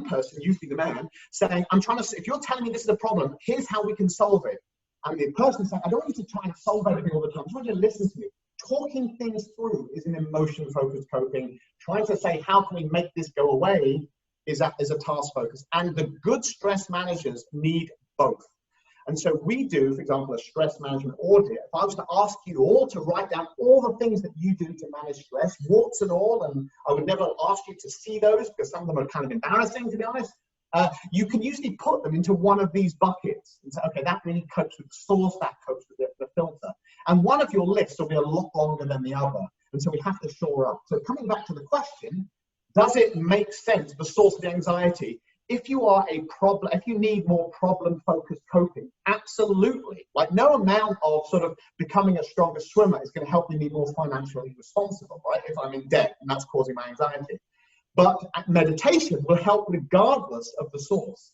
person, usually the man, saying, if you're telling me this is a problem, here's how we can solve it. And the person saying, I don't want you to try and solve everything all the time, I just want you to listen to me. Talking things through is an emotion-focused coping. Trying to say, how can we make this go away, is a task focus. And the good stress managers need both. And so we do, for example, a stress management audit. If I was to ask you all to write down all the things that you do to manage stress, warts and all, and I would never ask you to see those because some of them are kind of embarrassing, to be honest. You can usually put them into one of these buckets and say, okay, that really copes with the source, that copes with the filter. And one of your lists will be a lot longer than the other. And so we have to shore up. So coming back to the question, does it make sense, the source of the anxiety? If you are if you need more problem-focused coping, absolutely. Like no amount of sort of becoming a stronger swimmer is going to help me be more financially responsible, right? If I'm in debt and that's causing my anxiety. But meditation will help regardless of the source.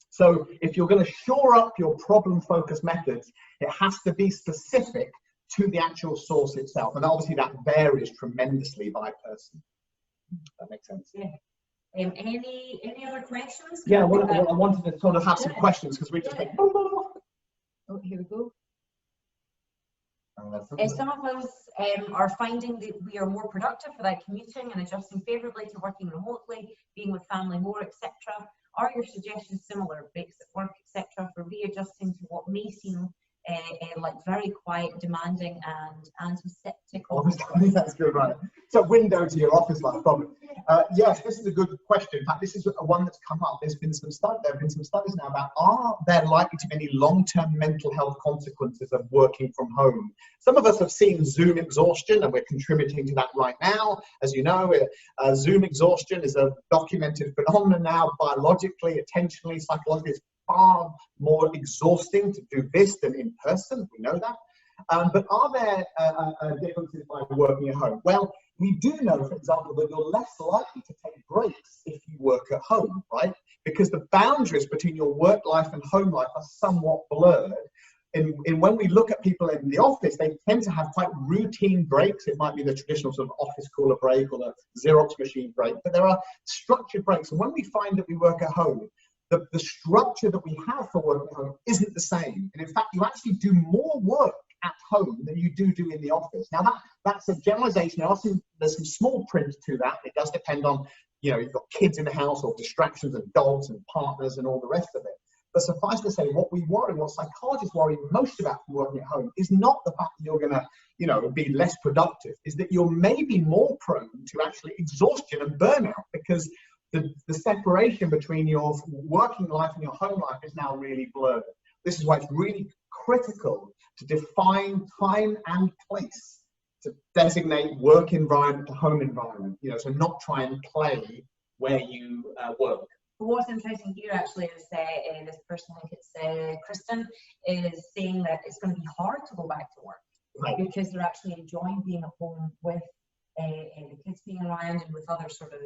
So if you're going to shore up your problem-focused methods, it has to be specific to the actual source itself. And obviously that varies tremendously by person. That makes sense. Yeah. Any other questions? Yeah, I wanted to sort of have some questions because we just think, oh, here we go. Some of us are finding that we are more productive without commuting and adjusting favourably to working remotely, being with family more, etc. Are your suggestions similar, breaks at work, etc., for readjusting to what may seem like very quiet, demanding, and antiseptic? I think that's good, right? So window to your office life, probably. Yes, this is a good question. In fact, this is one that's come up. There have been some studies now about, are there likely to be any long-term mental health consequences of working from home? Some of us have seen Zoom exhaustion, and we're contributing to that right now. As you know, Zoom exhaustion is a documented phenomenon now, biologically, attentionally, psychologically. It's far more exhausting to do this than in person. We know that. But are there differences by working at home? Well, we do know, for example, that you're less likely to take breaks if you work at home, right? Because the boundaries between your work life and home life are somewhat blurred. And when we look at people in the office, they tend to have quite routine breaks. It might be the traditional sort of office cooler break or the Xerox machine break, but there are structured breaks. And when we find that we work at home, the structure that we have for working at home isn't the same. And in fact, you actually do more work at home than you do in the office. Now that's a generalization. There's some small print to that. It does depend on, you've got kids in the house or distractions and dogs and partners and all the rest of it. But suffice to say, what psychologists worry most about from working at home is not the fact that you're going to, be less productive, is that you're maybe more prone to actually exhaustion and burnout because the separation between your working life and your home life is now really blurred. This is why it's really critical to define time and place, to designate work environment to home environment, so not try and play where you work. What's interesting here actually is this person, I think it's Kristen, is saying that it's going to be hard to go back to work, right? Because they're actually enjoying being at home with the kids being around and with other sort of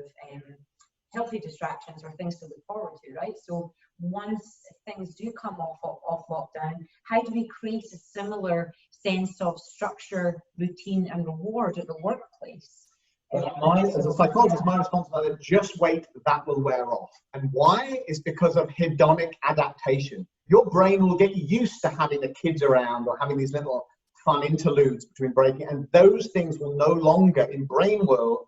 healthy distractions or things to look forward to, right? So once things do come off lockdown, how do we create a similar sense of structure, routine and reward at the workplace? As a psychologist, my responsibility is just wait, that will wear off. And why? Is because of hedonic adaptation. Your brain will get used to having the kids around or having these little fun interludes between breaking, and those things will no longer, in brain world,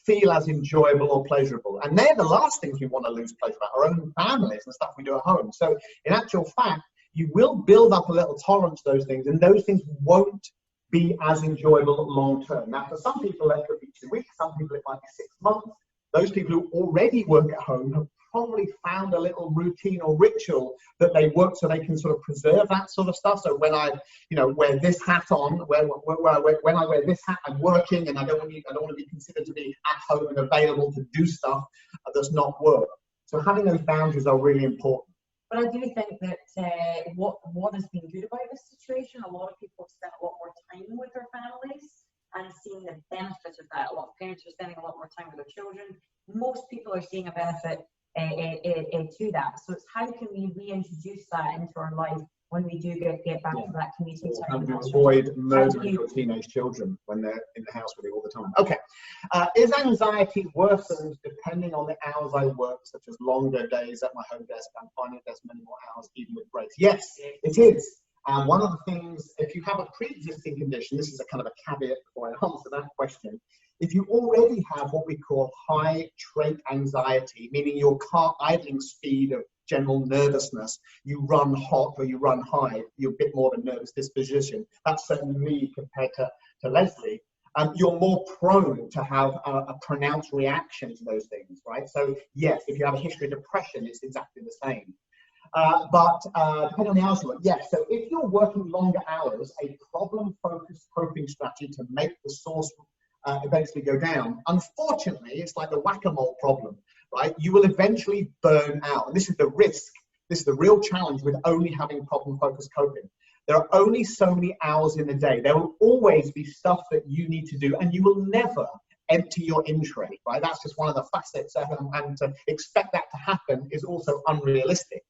feel as enjoyable or pleasurable. And they're the last things we want to lose pleasure about, our own families and stuff we do at home. So in actual fact, you will build up a little tolerance to those things, and those things won't be as enjoyable long term. Now, for some people, that could be 2 weeks, some people it might be 6 months. Those people who already work at home have probably found a little routine or ritual that they work so they can sort of preserve that sort of stuff. So when I, wear this hat on, when I wear this hat, I'm working, and I don't want to be considered to be at home and available to do stuff that's not work. So having those boundaries are really important. But I do think that what has been good about this situation, a lot of people have spent a lot more time with their families and seeing the benefit of that. A lot of parents are spending a lot more time with their children. Most people are seeing a benefit to that. So it's how can we reintroduce that into our life when we do get back to that community time? How do you avoid murdering your teenage children when they're in the house with you all the time? Okay. Is anxiety worsened depending on the hours I work, such as longer days at my home desk and finding there's many more hours even with breaks? Yes, it is. And one of the things, if you have a pre-existing condition, this is a kind of a caveat before I answer that question. If you already have what we call high trait anxiety, meaning your car idling speed of general nervousness, you run hot or you run high, you're a bit more of a nervous disposition. That's certainly me compared to Lesley. You're more prone to have a pronounced reaction to those things, right? So yes, if you have a history of depression, it's exactly the same. But depending on the hours you work, yes. So if you're working longer hours, a problem-focused coping strategy to make the source eventually go down. Unfortunately, it's like the whack-a-mole problem, right? You will eventually burn out. And this is the risk. This is the real challenge with only having problem-focused coping. There are only so many hours in the day. There will always be stuff that you need to do, and you will never empty your in-tray, right? That's just one of the facets, and to expect that to happen is also unrealistic.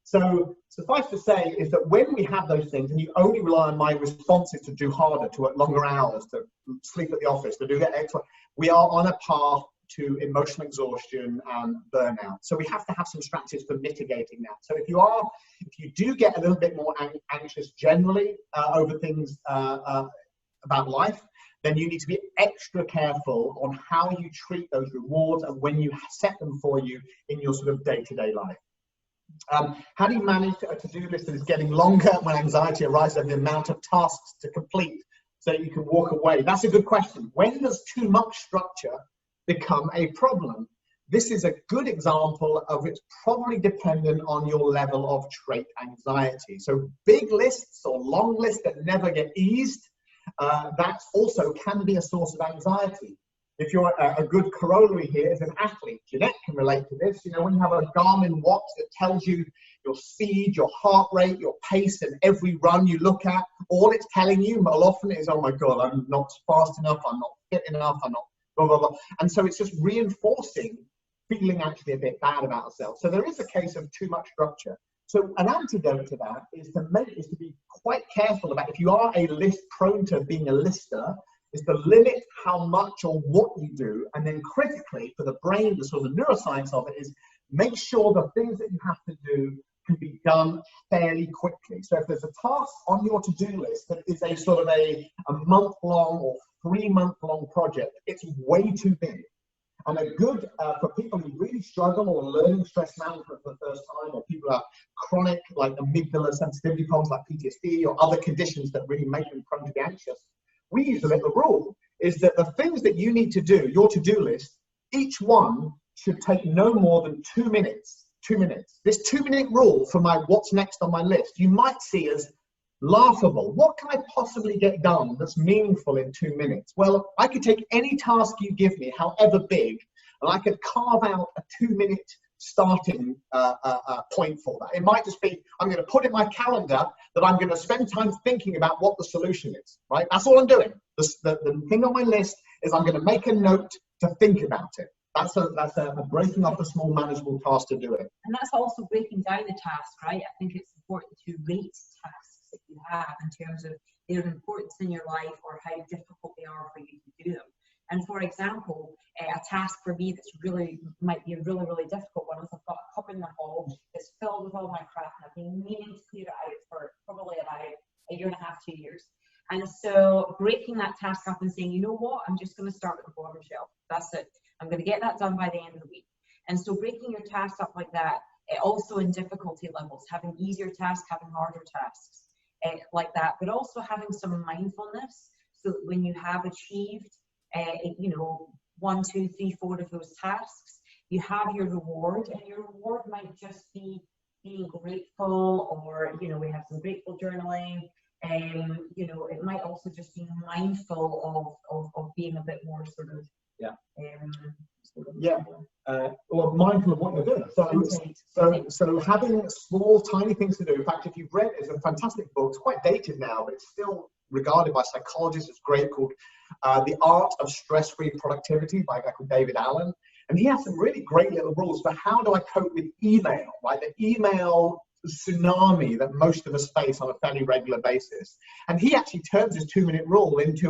So suffice to say is that when we have those things and you only rely on my responses to do harder, to work longer hours, to sleep at the office, to do that extra, we are on a path to emotional exhaustion and burnout. So we have to have some strategies for mitigating that. So if you do get a little bit more anxious generally over things about life, then you need to be extra careful on how you treat those rewards and when you set them for you in your sort of day-to-day life. How do you manage a to-do list that is getting longer when anxiety arises over the amount of tasks to complete so that you can walk away? That's a good question. When does too much structure become a problem? This is a good example of it's probably dependent on your level of trait anxiety. So big lists or long lists that never get eased, that also can be a source of anxiety. If you're a good corollary here is an athlete, Jeanette can relate to this. When you have a Garmin watch that tells you your speed, your heart rate, your pace, and every run you look at, all it's telling you often is, oh my God, I'm not fast enough, I'm not fit enough, I'm not blah, blah, blah. And so it's just reinforcing feeling actually a bit bad about ourselves. So there is a case of too much structure. So an antidote to that is to be quite careful about, if you are prone to being a lister, is to limit how much or what you do, and then critically for the brain, the sort of neuroscience of it is make sure the things that you have to do can be done fairly quickly. So if there's a task on your to-do list that is a sort of a month-long or 3-month-long project, it's way too big. And a good, for people who really struggle or learning stress management for the first time, or people who have chronic like amygdala sensitivity problems like PTSD or other conditions that really make them prone to be anxious, we use a little rule, is that the things that you need to do, your to-do list, each one should take no more than 2 minutes. 2 minutes. This 2-minute rule for my what's next on my list, you might see as laughable. What can I possibly get done that's meaningful in 2 minutes? Well, I could take any task you give me, however big, and I could carve out a 2-minute starting point for that. It might just be, I'm going to put in my calendar that I'm going to spend time thinking about what the solution is, right? That's all I'm doing. The thing on my list is I'm going to make a note to think about it. That's a breaking up a small manageable task to do it. And that's also breaking down the task, right? I think it's important to rate tasks that you have in terms of their importance in your life or how difficult they are for you to do them. And for example, a task for me that's might be a really, really difficult one is I've got a cupboard in the hall that's filled with all my crap, and I've been meaning to clear it out for probably about a year and a half, 2 years. And so breaking that task up and saying, you know what, I'm just going to start with the bottom shelf. That's it. I'm going to get that done by the end of the week. And so breaking your tasks up like that, also in difficulty levels, having easier tasks, having harder tasks like that, but also having some mindfulness, so that when you have achieved, you know, 1, 2, 3, 4 of those tasks, you have your reward, and your reward might just be being grateful, or, you know, we have some grateful journaling. You know, it might also just be mindful of being a bit more sort of well, mindful of what you're doing. So having small, tiny things to do. In fact, if you've read, it's a fantastic book. It's quite dated now, but it's still regarded by psychologists as great, called The Art of Stress-Free Productivity by a guy called David Allen. And he has some really great little rules for how do I cope with email, right? The email tsunami that most of us face on a fairly regular basis. And he actually turns his 2-minute rule into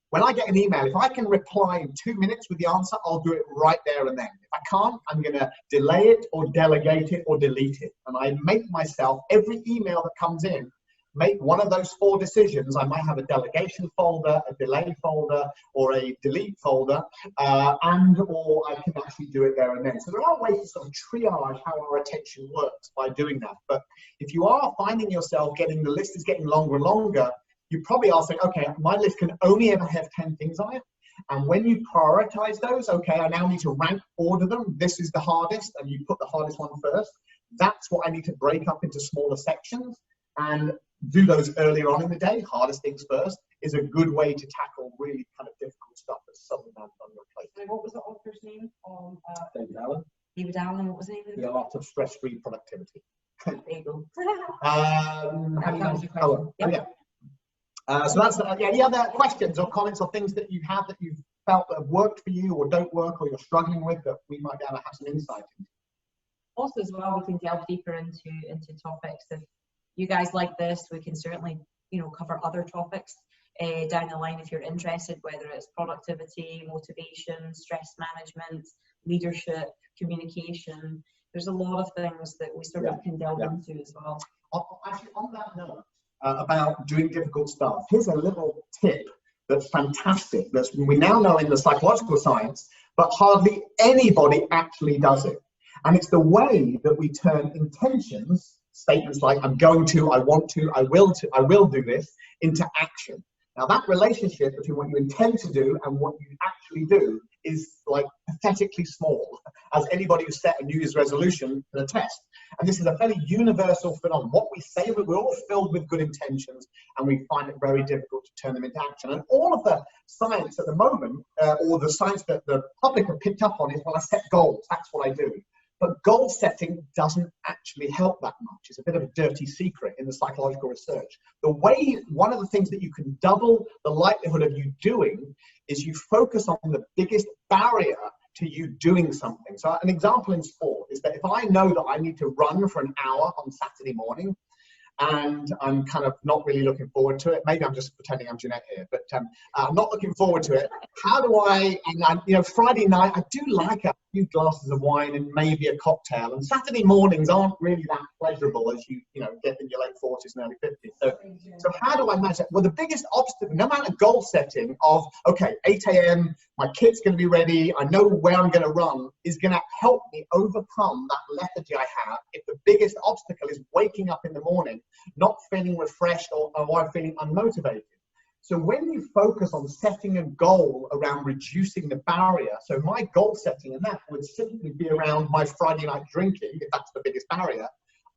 when I get an email, if I can reply in 2 minutes with the answer, I'll do it right there and then. If I can't, I'm going to delay it or delegate it or delete it. And I make myself, every email that comes in, make one of those 4 decisions. I might have a delegation folder, a delay folder, or a delete folder, or I can actually do it there and then. So there are ways to sort of triage how our attention works by doing that. But if you are finding yourself the list is getting longer and longer, you probably are saying, okay, my list can only ever have 10 things on it. And when you prioritize those, okay, I now need to rank order them. This is the hardest, and you put the hardest one first. That's what I need to break up into smaller sections and do those earlier on in the day. Hardest things first is a good way to tackle really kind of difficult stuff that's suddenly on your plate. What was the author's name? David Allen. David Allen, what was the name of the book? The Art of Stress-Free Productivity. There you go. So that's any other questions or comments or things that you have that you've felt that have worked for you or don't work, or you're struggling with, that we might be able to have some insight into? Also, as well, we can delve deeper into topics. If you guys like this, we can certainly, you know, cover other topics down the line if you're interested, whether it's productivity, motivation, stress management, leadership, communication. There's a lot of things that we sort of can delve into as well. Actually, on that note, about doing difficult stuff, here's a little tip that's fantastic, that we now know in the psychological science, but hardly anybody actually does it. And it's the way that we turn intentions, statements like I'm going to, I want to, I will do this, into action. Now that relationship between what you intend to do and what you actually do is like pathetically small, as anybody who's set a New Year's resolution can attest. And this is a fairly universal phenomenon. What we say, we're all filled with good intentions, and we find it very difficult to turn them into action. And all of the science at the moment, or the science that the public have picked up on, is, well, I set goals, that's what I do. But goal setting doesn't actually help that much. It's a bit of a dirty secret in the psychological research. One of the things that you can double the likelihood of you doing is you focus on the biggest barrier to you doing something. So an example in sport is that if I know that I need to run for an hour on Saturday morning, and I'm kind of not really looking forward to it. Maybe I'm just pretending I'm Jeanette here, but I'm not looking forward to it. How do Friday night, I do like a few glasses of wine and maybe a cocktail, and Saturday mornings aren't really that pleasurable as you get in your late 40s and early 50s. So how do I manage that? Well, the biggest obstacle, no matter goal setting of, okay, 8 a.m., my kit's going to be ready, I know where I'm going to run, is going to help me overcome that lethargy I have if the biggest obstacle is waking up in the morning not feeling refreshed or I'm feeling unmotivated. So when you focus on setting a goal around reducing the barrier, so my goal setting, and that would simply be around my Friday night drinking, if that's the biggest barrier,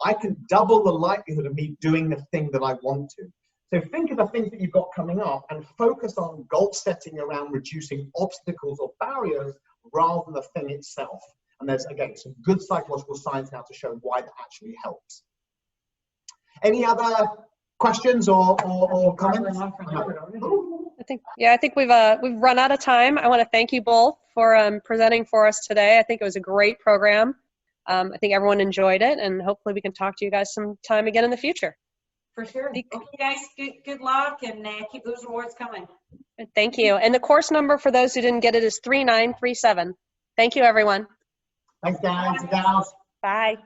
I can double the likelihood of me doing the thing that I want to. So think of the things that you've got coming up and focus on goal setting around reducing obstacles or barriers rather than the thing itself. And there's, again, some good psychological science now to show why that actually helps. Any other questions or comments? I think we've run out of time. I want to thank you both for presenting for us today. I think it was a great program. I think everyone enjoyed it, and hopefully we can talk to you guys sometime again in the future. For sure. Okay, guys, good luck, and keep those rewards coming. Thank you. And the course number for those who didn't get it is 3937. Thank you, everyone. Thanks, guys. Bye.